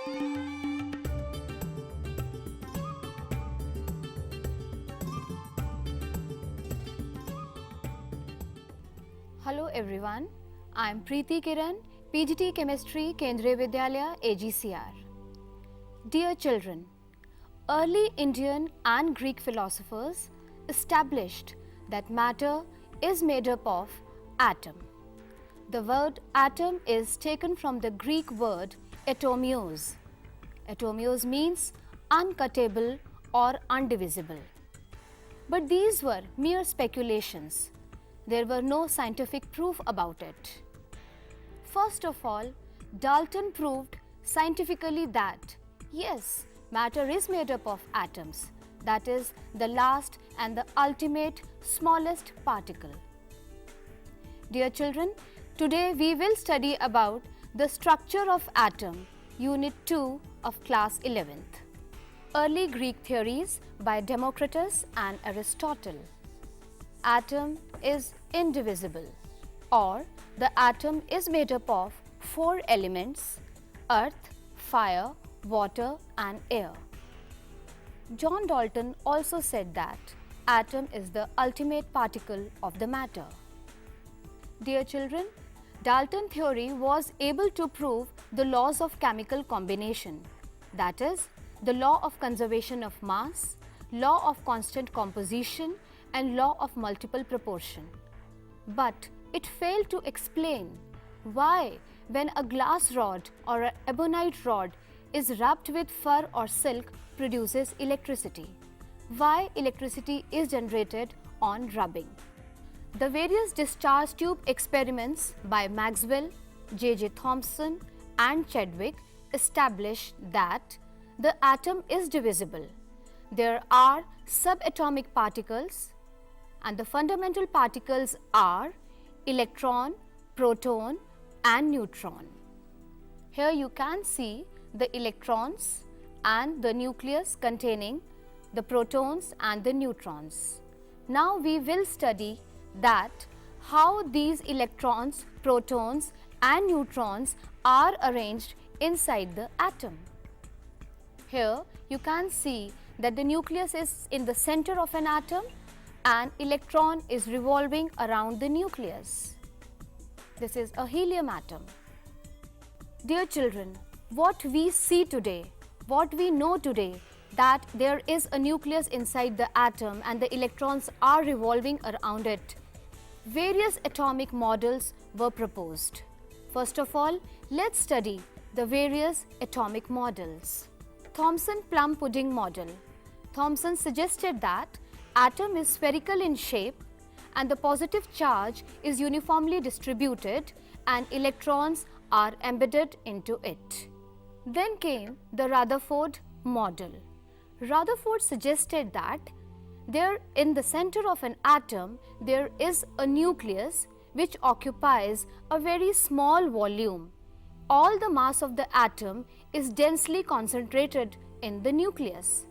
Hello everyone, I am Preeti Kiran, PGT Chemistry, Kendriya Vidyalaya, AGCR. Dear children, early Indian and Greek philosophers established that matter is made up of atom. The word atom is taken from the Greek word atomios. Atomios means uncuttable or undivisible. But these were mere speculations. There were no scientific proof about it. First of all, Dalton proved scientifically that yes, matter is made up of atoms, that is the last and the ultimate smallest particle. Dear children, today we will study about the structure of atom, Unit 2 of class 11th. Early Greek theories by Democritus and Aristotle. Atom is indivisible, or the atom is made up of 4 elements: earth, fire, water and air. John Dalton also said that atom is the ultimate particle of the matter. Dear children, Dalton theory was able to prove the laws of chemical combination, that is, the law of conservation of mass, law of constant composition and law of multiple proportion. But it failed to explain why when a glass rod or an ebonite rod is rubbed with fur or silk produces electricity. Why electricity is generated on rubbing. The various discharge tube experiments by Maxwell, J.J. Thomson and Chadwick established that the atom is divisible. There are subatomic particles, and the fundamental particles are electron, proton and neutron. Here you can see the electrons and the nucleus containing the protons and the neutrons. Now we will study that how these electrons, protons and neutrons are arranged inside the atom. Here you can see that the nucleus is in the center of an atom and electron is revolving around the nucleus. This is a helium atom. Dear children, what we see today, what we know today, that there is a nucleus inside the atom and the electrons are revolving around it. Various atomic models were proposed. First of all, let's study the various atomic models. Thomson plum pudding model. Thomson suggested that atom is spherical in shape and the positive charge is uniformly distributed and electrons are embedded into it. Then came the Rutherford model. Rutherford suggested that there in the center of an atom there is a nucleus which occupies a very small volume. All the mass of the atom is densely concentrated in the nucleus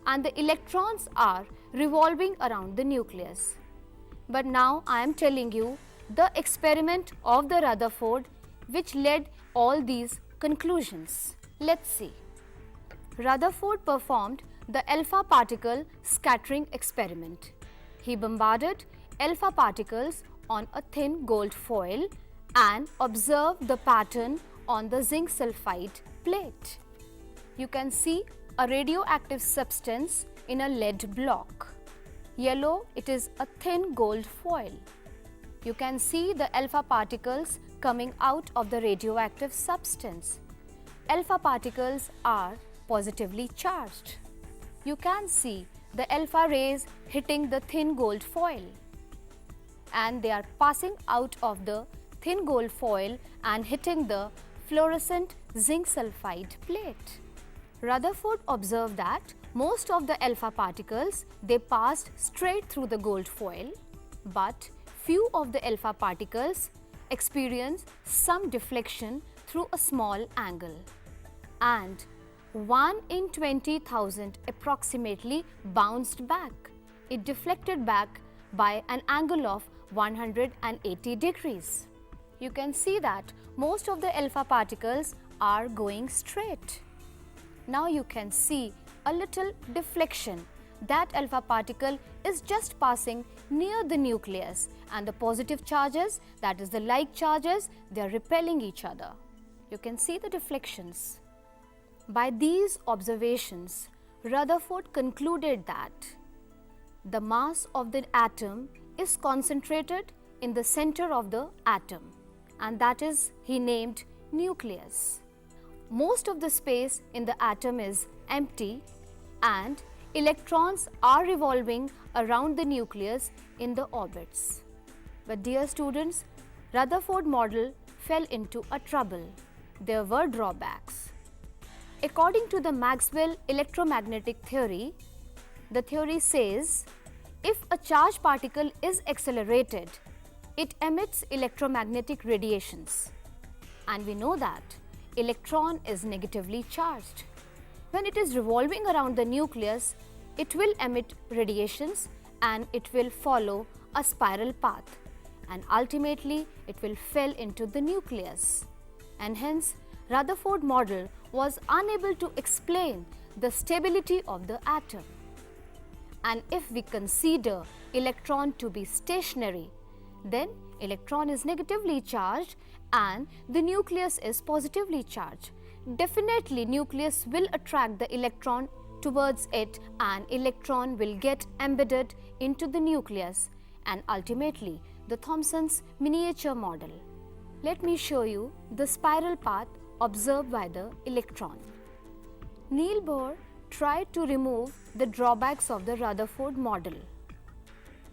and the electrons are revolving around the nucleus. But now I am telling you the experiment of the Rutherford which led all these conclusions. Let's see. Rutherford performed the alpha particle scattering experiment. He bombarded alpha particles on a thin gold foil and observed the pattern on the zinc sulfide plate. You can see a radioactive substance in a lead block. Yellow, it is a thin gold foil. You can see the alpha particles coming out of the radioactive substance. Alpha particles are positively charged. You can see the alpha rays hitting the thin gold foil and they are passing out of the thin gold foil and hitting the fluorescent zinc sulfide plate. Rutherford observed that most of the alpha particles, they passed straight through the gold foil, but few of the alpha particles experienced some deflection through a small angle, and 1 in 20,000 approximately bounced back. It deflected back by an angle of 180 degrees. You can see that most of the alpha particles are going straight. Now you can see a little deflection. That alpha particle is just passing near the nucleus, and the positive charges, that is the like charges, they are repelling each other. You can see the deflections. By these observations, Rutherford concluded that the mass of the atom is concentrated in the center of the atom, and that is he named nucleus. Most of the space in the atom is empty, and electrons are revolving around the nucleus in the orbits. But dear students, Rutherford model fell into a trouble. There were drawbacks. According to the Maxwell electromagnetic theory, the theory says if a charged particle is accelerated, it emits electromagnetic radiations. And we know that electron is negatively charged. When it is revolving around the nucleus, it will emit radiations and it will follow a spiral path, and ultimately it will fall into the nucleus. And hence, Rutherford model was unable to explain the stability of the atom. And if we consider electron to be stationary, then electron is negatively charged and the nucleus is positively charged. Definitely nucleus will attract the electron towards it, and electron will get embedded into the nucleus, and ultimately the Thomson's miniature model. Let me show you the spiral path observed by the electron. Niels Bohr tried to remove the drawbacks of the Rutherford model.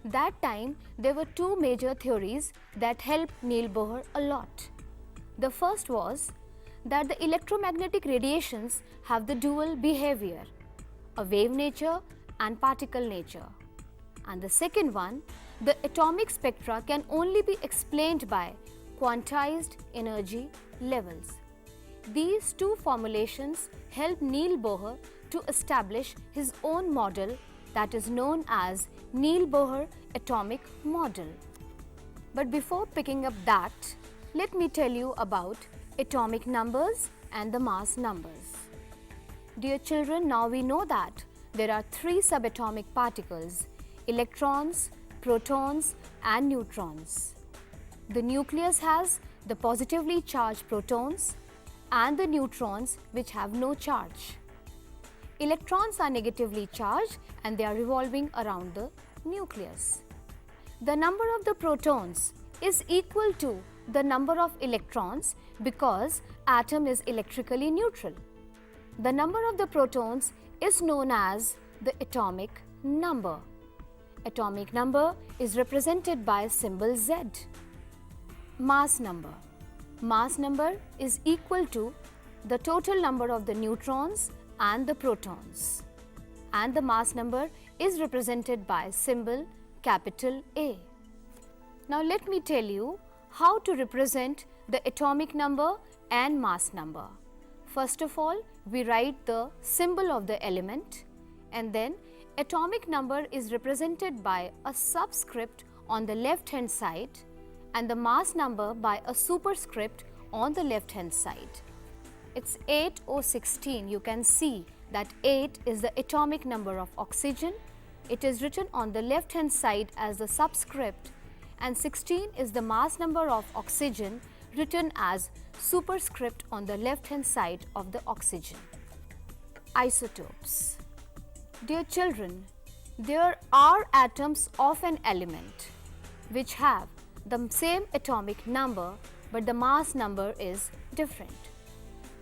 That time there were two major theories that helped Niels Bohr a lot. The first was that the electromagnetic radiations have the dual behavior, a wave nature and particle nature. And the second one, the atomic spectra can only be explained by quantized energy levels. These two formulations helped Niels Bohr to establish his own model that is known as Niels Bohr atomic model. But before picking up that, let me tell you about atomic numbers and the mass numbers. Dear children, now we know that there are three subatomic particles: electrons, protons and neutrons. The nucleus has the positively charged protons and the neutrons which have no charge. Electrons are negatively charged and they are revolving around the nucleus. The number of the protons is equal to the number of electrons because atom is electrically neutral. The number of the protons is known as the atomic number. Atomic number is represented by symbol Z. Mass number. Mass number is equal to the total number of the neutrons and the protons. And the mass number is represented by symbol capital A. Now let me tell you how to represent the atomic number and mass number. First of all, we write the symbol of the element, and then atomic number is represented by a subscript on the left hand side and the mass number by a superscript on the left hand side. It's 8O16. You can see that 8 is the atomic number of oxygen. It is written on the left hand side as the subscript, and 16 is the mass number of oxygen written as superscript on the left hand side of the oxygen. Isotopes. Dear children, there are atoms of an element which have the same atomic number but the mass number is different.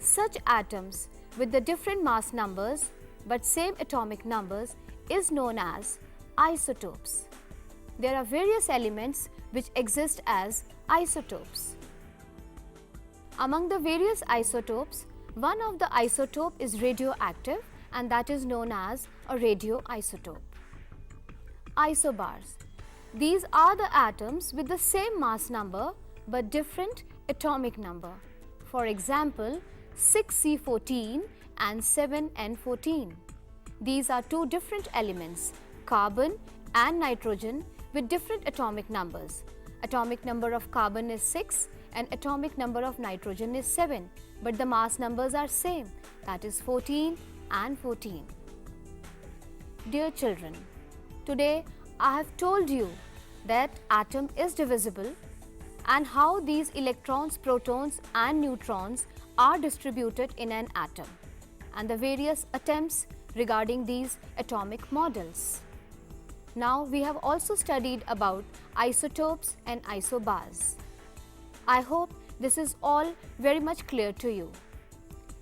Such atoms with the different mass numbers but same atomic numbers is known as isotopes. There are various elements which exist as isotopes. Among the various isotopes, one of the isotope is radioactive, and that is known as a radioisotope. Isobars. These are the atoms with the same mass number but different atomic number. For example, 6C14 and 7N14. These are two different elements, carbon and nitrogen, with different atomic numbers. Atomic number of carbon is 6 and atomic number of nitrogen is 7, but the mass numbers are same, that is 14 and 14. Dear children, today I have told you that atom is divisible and how these electrons, protons and neutrons are distributed in an atom, and the various attempts regarding these atomic models. Now we have also studied about isotopes and isobars. I hope this is all very much clear to you.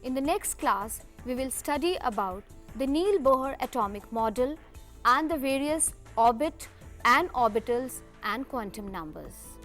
In the next class, we will study about the Neal-Bohr atomic model and the various orbit and orbitals and quantum numbers.